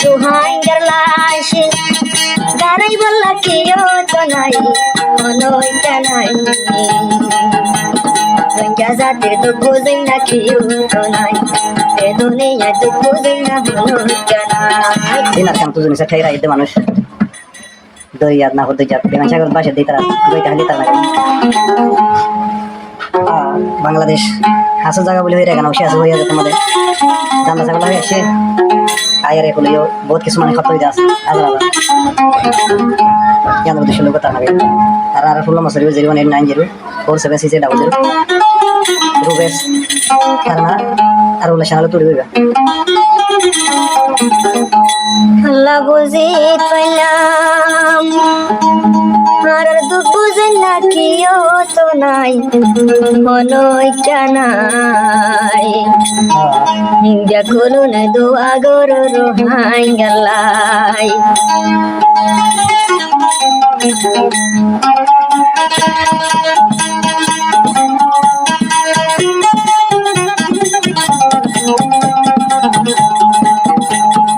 Tuhangar lashi garai bolla kiyo to nai onoi tanai Rangya jate to bujai na kiyo to nai e duniya to bujai na onoi tanai dinar kam tu jenis saya itu manusia doi yat na ho doi yat dengan saya bahasa di tara doi tahli tara Bangladesh হাসল জায়গা বলে হয়ে গেল সে আছে হয়ে যেতে আমাদের জানলা ছাগল হয়ে সে আয়ের হলেও বহুত কিছু মানে খত হয়ে যাচ্ছে আলাদা আলাদা জানলা উদ্দেশ্য লোক তার হবে আর ফুল মাসের 01890476600 রুবেস কারণা আর ওলা শানালো তুড়ি হইবা আল্লাহ বুঝি পাইলাম আর দুঃখ বুঝনা কিও তো নাই মনই জানাই দেখুন দোয়া গরু রোহাই গেলাই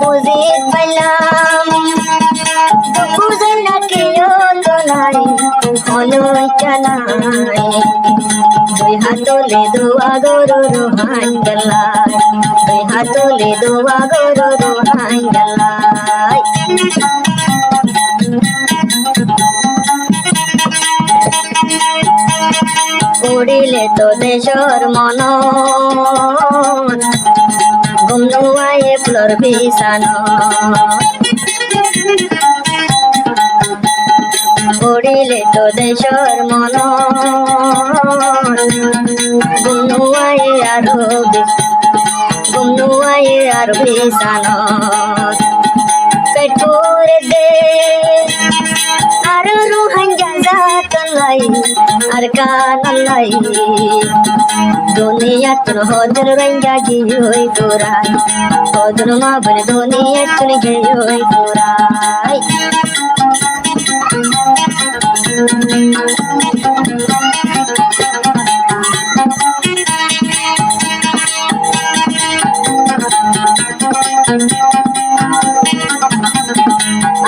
বুঝি পাইলাম বুঝনা কিও তো নাই মনই জানাই দুই হাতলে দোয়া গরু রোহাই গেলাই দুই হাতলে দোয়া গরু রোহাই গেলাই উড়িলে তো দেশর মন গুমনুয়ায়ে ফুলর বিছান উড়িলে তো দেশর মন গুমনুয়ায়ে আর বিছান পেটুরে দে আর রুহাঙ্গা জাতলাই আর কানালাই দুনিয়া তুন হদর রঙ্গা গিয়ে তোরাই হদর মা বনে দুনিয়া তুন গিয়ে তোরাই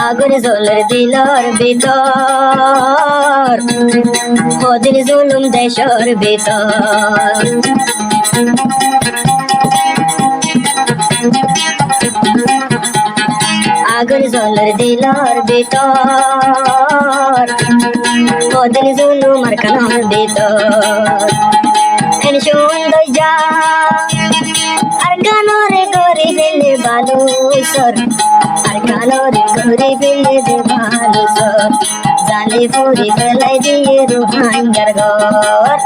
আগুন জ্বলের দিলর ভিতর কদিন জুলুম দেশর ভিতর আগুন জ্বলের দিলর ভিতর কদিন জুলুম আর কানার ভিতর টেনশন দই যা আর কানরে গরি ফেলে বালু সর আর কানরে গরি ফেলে দে বালু সর জালে পুরি ফেলাই দিয়ে রুহাঙ্গার ঘর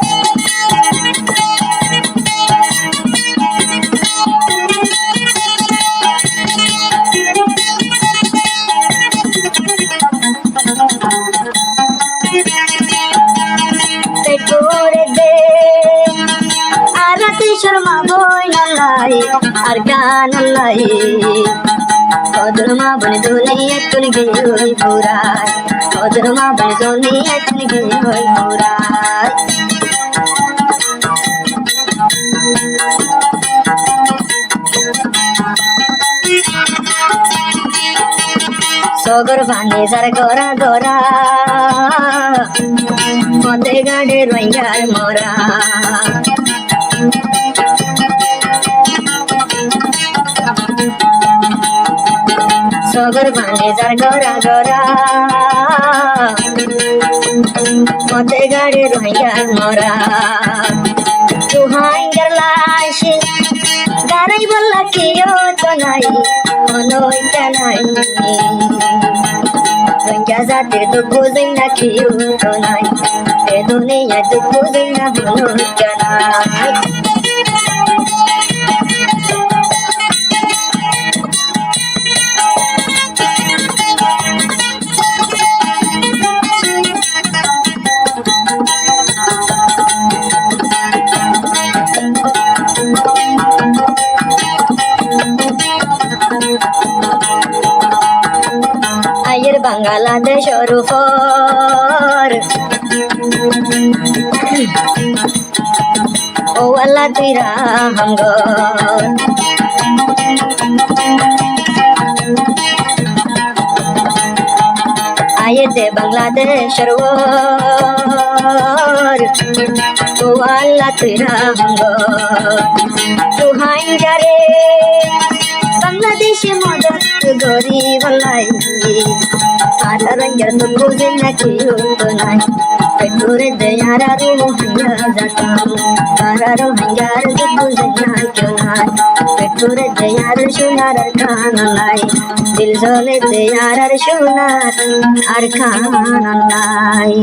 পেটুরে দে আর রাতে শর্মা বই নাই আর গান নাই কদর মা বনে দুনিয়া তুন গই হই পুরাই কদর মা বনে দুনিয়া তুন গই হই পুরাই সগর ভাঙে যার গড়া গড়া মতে গাড়ে রইয়ার মরা সগর ভাঙে যার গড়া গড়া মতে গাড়ে রইয়ার মরা তুহাঙ্গার লাশি গারাই বল্লা কিও তো নাই মনই জানাই রঙ্গা জাতে তো বুঝই না কিও তো নাই এ দুনিয়া তো বুঝই না মনই জানাই আয়ের বাংলাদেশের উপর ও আল্লাহ তুই রাহাম গো দে বাংলাদেশের ওর ও আল্লাহ তুই রাঙ্গর তুহাই যারে বাংলাদেশে মদত গরিব লাই আর রঙের তো বুঝে না কেউ তো নাই পেটুরে দেয়ারা রু হাঙ্গা যাতাম তারারো হাঙ্গার তো বুঝে না কেউ নাই পেটুরে দেয়ার সোনার আর খান নাই দিল জ্বলে দেয়ার আর সোনার আর খান নাই